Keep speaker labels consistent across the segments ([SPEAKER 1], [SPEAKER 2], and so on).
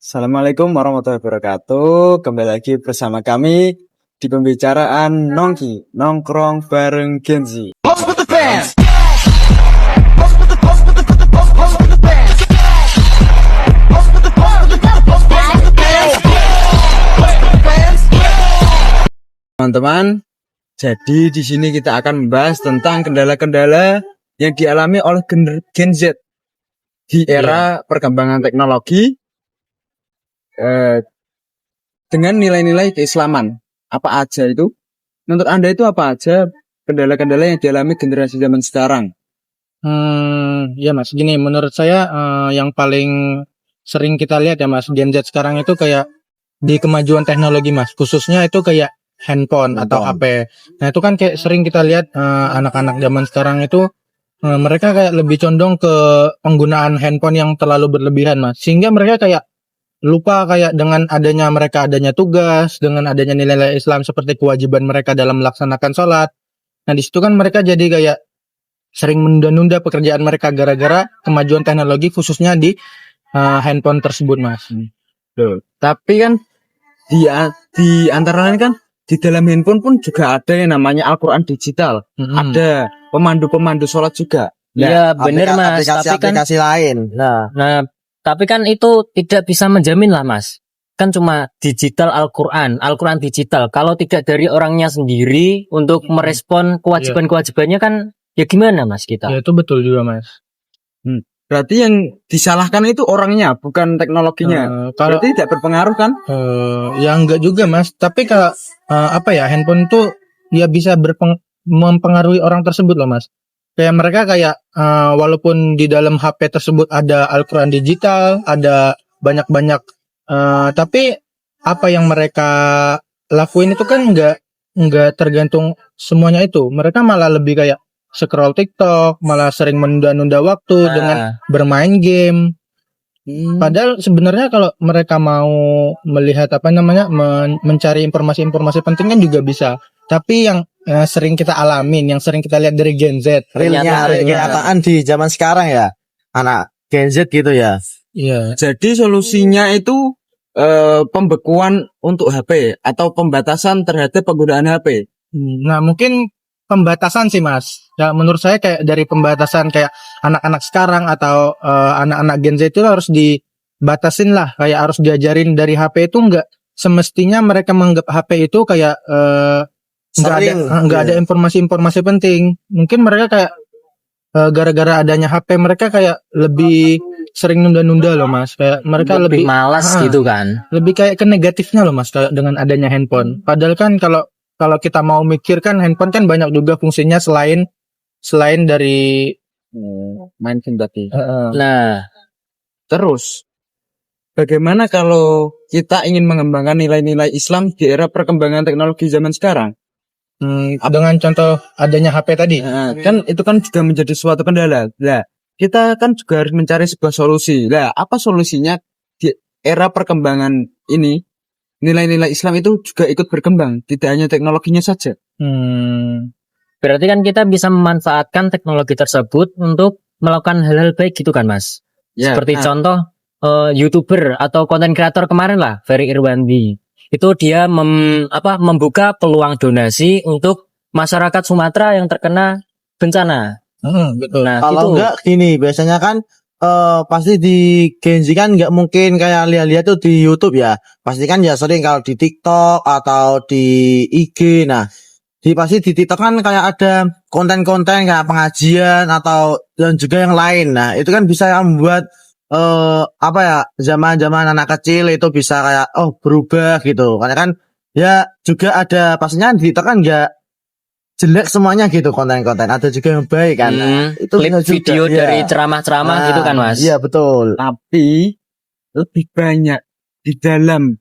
[SPEAKER 1] Assalamualaikum warahmatullahi wabarakatuh. Kembali lagi bersama kami di pembicaraan Nongki, nongkrong bareng Gen Z. Teman-teman, jadi di sini kita akan membahas tentang kendala-kendala yang dialami oleh Gen Z di era perkembangan teknologi dengan nilai-nilai keislaman. Apa aja itu? Menurut Anda itu apa aja kendala-kendala yang dialami generasi zaman sekarang?
[SPEAKER 2] Ya Mas, gini menurut saya yang paling sering kita lihat ya Mas, Gen Z sekarang itu kayak di kemajuan teknologi Mas, khususnya itu kayak handphone atau HP. Nah itu kan kayak sering kita lihat anak-anak zaman sekarang itu mereka kayak lebih condong ke penggunaan handphone yang terlalu berlebihan Mas, sehingga mereka kayak lupa kayak dengan adanya tugas, dengan adanya nilai-nilai Islam seperti kewajiban mereka dalam melaksanakan sholat. Nah di situ kan mereka jadi kayak sering menunda-nunda pekerjaan mereka gara-gara kemajuan teknologi khususnya di handphone tersebut Mas.
[SPEAKER 1] Loh, tapi kan di antara lain kan di dalam handphone pun juga ada yang namanya Al-Quran digital. Ada pemandu-pemandu sholat juga.
[SPEAKER 3] Iya bener Mas, aplikasi lain. Nah, tapi kan itu tidak bisa menjamin lah Mas. Kan cuma digital Al-Quran digital. Kalau tidak dari orangnya sendiri untuk merespon kewajiban-kewajibannya kan ya gimana Mas kita?
[SPEAKER 2] Ya itu betul juga Mas.
[SPEAKER 1] Berarti yang disalahkan itu orangnya, bukan teknologinya.
[SPEAKER 2] Kalau
[SPEAKER 1] berarti tidak berpengaruh kan?
[SPEAKER 2] Ya enggak juga Mas. Tapi kalau handphone itu ya bisa mempengaruhi orang tersebut loh Mas. Kayak mereka kayak walaupun di dalam HP tersebut ada Al-Quran digital, ada banyak-banyak, tapi apa yang mereka lakuin itu kan enggak tergantung semuanya itu. Mereka malah lebih kayak scroll TikTok, malah sering menunda-nunda waktu dengan bermain game. Padahal sebenarnya kalau mereka mau melihat mencari informasi-informasi penting kan juga bisa. Tapi yang sering kita alamin, yang sering kita lihat dari Gen Z,
[SPEAKER 4] realnya kenyataan di zaman sekarang ya, anak Gen Z gitu ya.
[SPEAKER 2] Iya.
[SPEAKER 1] Jadi solusinya itu pembekuan untuk HP atau pembatasan terhadap penggunaan HP.
[SPEAKER 2] Nah mungkin pembatasan sih Mas. Ya menurut saya kayak dari pembatasan kayak anak-anak sekarang atau anak-anak Gen Z itu harus dibatasin lah. Kayak harus diajarin dari HP itu enggak semestinya mereka menganggap HP itu kayak enggak ada informasi-informasi penting. Mungkin mereka kayak gara-gara adanya HP mereka kayak lebih sering nunda-nunda loh Mas. Kayak mereka lebih
[SPEAKER 3] malas gitu kan.
[SPEAKER 2] Lebih kayak ke negatifnya loh Mas kayak dengan adanya handphone. Padahal kan kalau kita mau mikir kan handphone kan banyak juga fungsinya selain dari
[SPEAKER 1] main game tadi.
[SPEAKER 3] Nah,
[SPEAKER 1] terus bagaimana kalau kita ingin mengembangkan nilai-nilai Islam di era perkembangan teknologi zaman sekarang?
[SPEAKER 2] Dengan contoh adanya HP tadi.
[SPEAKER 1] Kan itu kan juga menjadi suatu kendala. Lah, kita kan juga harus mencari sebuah solusi. Lah, apa solusinya di era perkembangan ini? Nilai-nilai Islam itu juga ikut berkembang, tidak hanya teknologinya saja.
[SPEAKER 3] Berarti kan kita bisa memanfaatkan teknologi tersebut untuk melakukan hal-hal baik gitu kan Mas.
[SPEAKER 1] Ya,
[SPEAKER 3] seperti contoh YouTuber atau konten kreator kemarin lah, Ferry Irwandi. Itu dia membuka peluang donasi untuk masyarakat Sumatera yang terkena bencana.
[SPEAKER 2] Betul.
[SPEAKER 3] Nah,
[SPEAKER 4] kalau enggak gini, biasanya kan pasti di Gen Z kan nggak mungkin kayak lihat-lihat tuh di YouTube ya. Pasti kan ya sering kalau di TikTok atau di IG. Nah, pasti di TikTok kan kayak ada konten-konten kayak pengajian atau dan juga yang lain. Nah, itu kan bisa membuat zaman-zaman anak kecil itu bisa kayak berubah gitu. Karena kan ya juga ada pastinya di TikTok kan enggak jelek semuanya gitu konten-konten, ada juga yang baik kan.
[SPEAKER 3] Itu video dari ceramah-ceramah gitu kan Mas.
[SPEAKER 4] Iya betul.
[SPEAKER 1] Tapi lebih banyak di dalam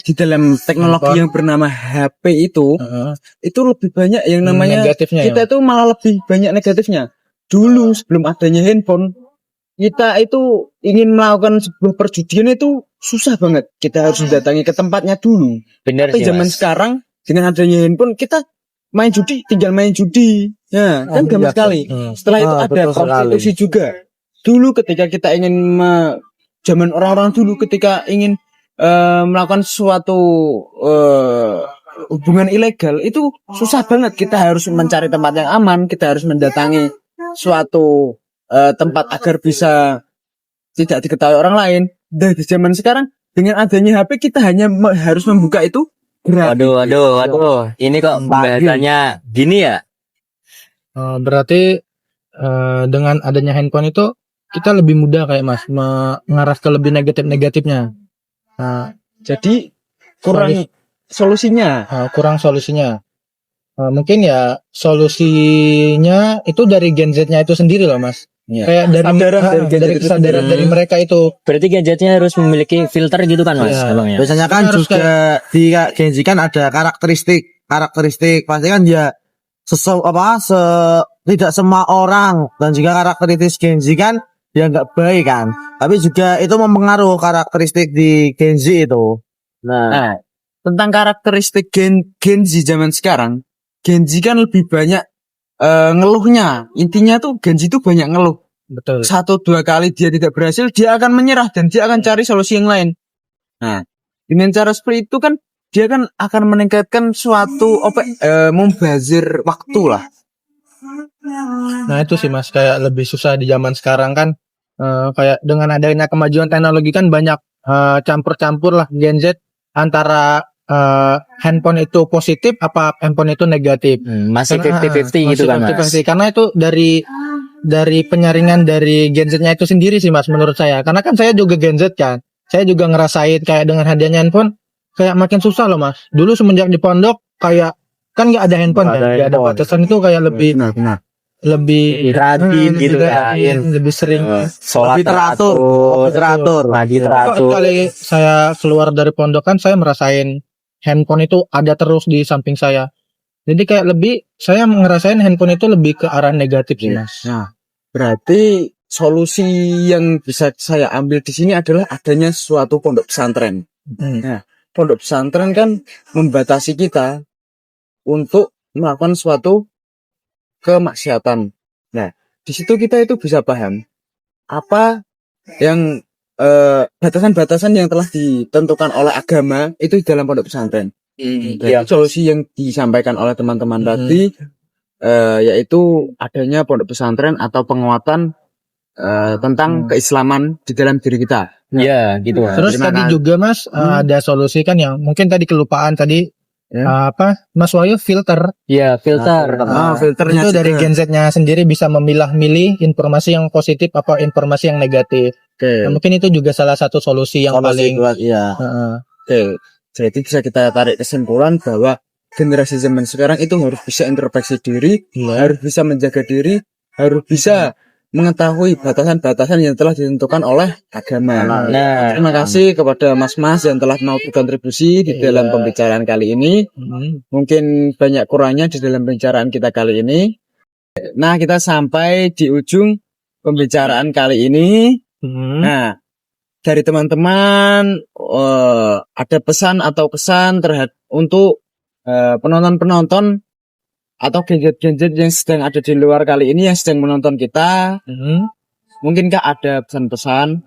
[SPEAKER 1] di dalam teknologi yang bernama HP itu lebih banyak yang namanya
[SPEAKER 2] negatifnya
[SPEAKER 1] kita itu malah lebih banyak negatifnya. Dulu sebelum adanya handphone, kita itu ingin melakukan sebuah perjudian itu susah banget. Kita harus datangi ke tempatnya dulu.
[SPEAKER 3] Bener
[SPEAKER 1] tapi
[SPEAKER 3] sih,
[SPEAKER 1] zaman
[SPEAKER 3] Mas.
[SPEAKER 1] sekarang dengan adanya handphone kita main judi, tinggal main judi. Ya, kan gampang sekali. Setelah itu ada prostitusi juga. Dulu ketika kita ingin zaman orang-orang dulu ketika ingin melakukan suatu hubungan ilegal itu susah banget. Kita harus mencari tempat yang aman, kita harus mendatangi suatu tempat agar bisa tidak diketahui orang lain. Dan di zaman sekarang dengan adanya HP kita hanya harus membuka itu gratis.
[SPEAKER 3] Waduh. Ini kok pembahasannya gini ya?
[SPEAKER 2] Berarti dengan adanya handphone itu kita lebih mudah kayak Mas mengarah ke lebih negatifnya.
[SPEAKER 1] Jadi kurang solusinya.
[SPEAKER 2] Kurang solusinya. Mungkin ya solusinya itu dari Gen Z-nya itu sendiri loh Mas.
[SPEAKER 1] Iya.
[SPEAKER 2] Kayak dari kesadaran dari mereka itu.
[SPEAKER 3] Berarti gadgetnya harus memiliki filter gitu kan Mas?
[SPEAKER 2] Iya.
[SPEAKER 3] Abang ya?
[SPEAKER 4] Biasanya kan
[SPEAKER 2] Harus
[SPEAKER 4] juga di Gen Z kan ada karakteristik pasti kan dia tidak semua orang, dan juga karakteristik Gen Z kan dia nggak baik kan, tapi juga itu mempengaruhi karakteristik di Gen Z itu.
[SPEAKER 1] Nah, tentang karakteristik Gen Z zaman sekarang, Gen Z kan lebih banyak ngeluhnya. Intinya tuh Gen Z tuh banyak ngeluh.
[SPEAKER 2] Betul.
[SPEAKER 1] 1-2 kali dia tidak berhasil, dia akan menyerah dan dia akan cari solusi yang lain. Nah, dengan cara seperti itu kan dia kan akan meningkatkan suatu membazir waktu lah.
[SPEAKER 2] Nah itu sih Mas, kayak lebih susah di zaman sekarang kan. Kayak dengan adanya kemajuan teknologi kan banyak campur-campur lah Gen Z antara handphone itu positif apa handphone itu negatif.
[SPEAKER 3] Masih 50-50 gitu kan Mas?
[SPEAKER 2] 50-50. Karena itu dari penyaringan dari Gen Z-nya itu sendiri sih Mas menurut saya. Karena kan saya juga Gen Z kan. Saya juga ngerasain kayak dengan hadirnya handphone kayak makin susah loh Mas. Dulu semenjak di pondok kayak kan nggak ada handphone kan, nggak ada batasan itu kayak lebih
[SPEAKER 3] Rajin gitu kan.
[SPEAKER 2] lebih sering
[SPEAKER 3] Sholat
[SPEAKER 4] Lebih teratur.
[SPEAKER 3] Lagi teratur.
[SPEAKER 2] kali saya keluar dari pondok kan saya merasain handphone itu ada terus di samping saya. Jadi kayak lebih saya ngerasain handphone itu lebih ke arah negatif sih Mas.
[SPEAKER 1] Nah, berarti solusi yang bisa saya ambil di sini adalah adanya suatu pondok pesantren. Nah, pondok pesantren kan membatasi kita untuk melakukan suatu kemaksiatan. Nah, di situ kita itu bisa paham apa yang batasan-batasan yang telah ditentukan oleh agama itu di dalam pondok pesantren. Dan solusi yang disampaikan oleh teman-teman tadi yaitu adanya pondok pesantren atau penguatan tentang keislaman di dalam diri kita.
[SPEAKER 3] Iya, gitu Mas.
[SPEAKER 2] Terus tadi juga Mas ada solusi kan yang mungkin tadi kelupaan tadi Mas Wahyu filter.
[SPEAKER 3] Iya, filter.
[SPEAKER 1] Filternya
[SPEAKER 2] Itu dari Gen Z-nya sendiri bisa memilah-milih informasi yang positif apa informasi yang negatif.
[SPEAKER 1] Oke.
[SPEAKER 2] Nah, mungkin itu juga salah satu solusi yang paling
[SPEAKER 1] Oke. Jadi bisa kita tarik kesimpulan bahwa generasi zaman sekarang itu harus bisa introspeksi diri, harus bisa menjaga diri, harus bisa mengetahui batasan-batasan yang telah ditentukan oleh agama. Nah, terima kasih kepada Mas-mas yang telah mau berkontribusi di dalam pembicaraan kali ini. Mungkin banyak kurangnya di dalam pembicaraan kita kali ini. Nah, kita sampai di ujung pembicaraan kali ini. Nah, dari teman-teman ada pesan atau kesan untuk penonton-penonton atau gadget-gadget yang sedang ada di luar kali ini yang sedang menonton kita. Mungkinkah ada pesan-pesan?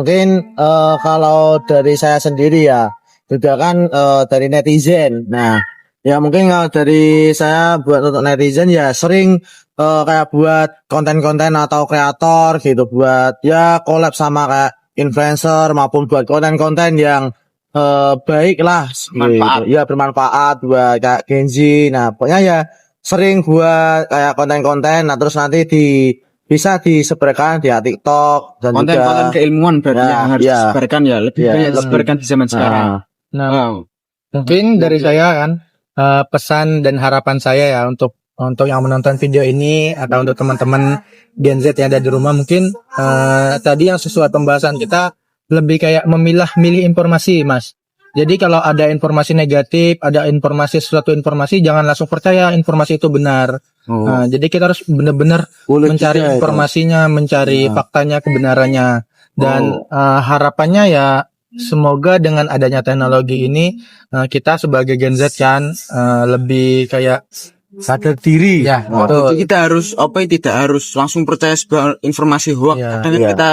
[SPEAKER 4] Mungkin kalau dari saya sendiri ya juga kan dari netizen. Nah, ya mungkin kalau dari saya buat untuk netizen ya sering kayak buat konten-konten atau kreator gitu, buat ya collab sama kayak influencer maupun buat konten-konten yang baik lah,
[SPEAKER 1] Manfaat.
[SPEAKER 4] gitu. Ya bermanfaat buat kayak Gen Z. Nah pokoknya ya sering buat kayak konten-konten, nah terus nanti bisa disebarkan di TikTok dan
[SPEAKER 1] Konten-konten
[SPEAKER 4] juga
[SPEAKER 1] keilmuan berarti yang harus disebarkan ya, lebih banyak disebarkan di zaman sekarang.
[SPEAKER 2] Nah, mungkin dari saya kan pesan dan harapan saya ya untuk yang menonton video ini atau untuk teman-teman Gen Z yang ada di rumah mungkin tadi yang sesuai pembahasan kita lebih kayak milih informasi Mas. Jadi kalau ada informasi negatif, ada suatu informasi jangan langsung percaya informasi itu benar. Nah, jadi kita harus benar-benar mencari informasinya, mencari faktanya, kebenarannya. Dan harapannya ya semoga dengan adanya teknologi ini kita sebagai Gen Z kan lebih kayak
[SPEAKER 4] sadar diri.
[SPEAKER 2] Ya,
[SPEAKER 1] Jadi
[SPEAKER 2] betul.
[SPEAKER 1] kita harus tidak harus langsung percaya sebuah informasi hoak.
[SPEAKER 2] Iya.
[SPEAKER 1] Kadang kan
[SPEAKER 4] Iya.
[SPEAKER 1] kita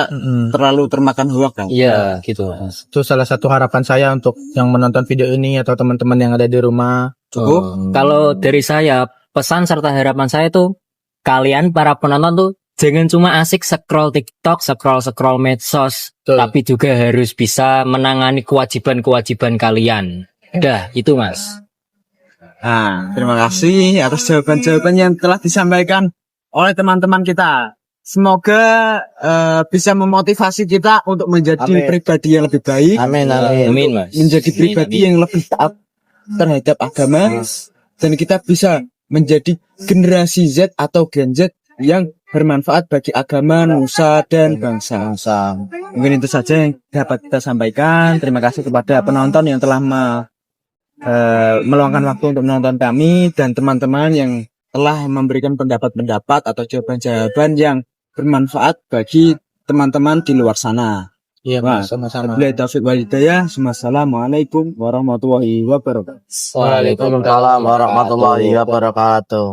[SPEAKER 1] terlalu termakan hoak kan.
[SPEAKER 3] Iya, gitu Mas.
[SPEAKER 2] Itu salah satu harapan saya untuk yang menonton video ini atau teman-teman yang ada di rumah.
[SPEAKER 1] Cukup.
[SPEAKER 3] Kalau dari saya, pesan serta harapan saya tuh, kalian para penonton tuh jangan cuma asik scroll TikTok, scroll medsos,
[SPEAKER 2] Betul.
[SPEAKER 3] tapi juga harus bisa menangani kewajiban-kewajiban kalian. Udah, itu Mas.
[SPEAKER 1] Nah, terima kasih atas jawaban-jawaban yang telah disampaikan oleh teman-teman kita. Semoga bisa memotivasi kita untuk menjadi
[SPEAKER 4] Amin.
[SPEAKER 1] pribadi yang lebih baik,
[SPEAKER 4] Amin, amin.
[SPEAKER 3] Amin Mas.
[SPEAKER 1] menjadi pribadi yang lebih taat terhadap agama, dan kita bisa menjadi generasi Z atau Gen Z yang bermanfaat bagi agama, nusa, dan bangsa. Mungkin itu saja yang dapat kita sampaikan. Terima kasih kepada penonton yang telah meluangkan waktu untuk menonton kami, dan teman-teman yang telah memberikan pendapat-pendapat atau jawaban-jawaban yang bermanfaat bagi teman-teman di luar sana.
[SPEAKER 2] Iya,
[SPEAKER 1] Wah,
[SPEAKER 2] Mas, sama-sama.
[SPEAKER 1] Wabillahi taufiq wal hidayah. Wassalamualaikum warahmatullahi wabarakatuh.
[SPEAKER 4] Waalaikumsalam warahmatullahi wabarakatuh.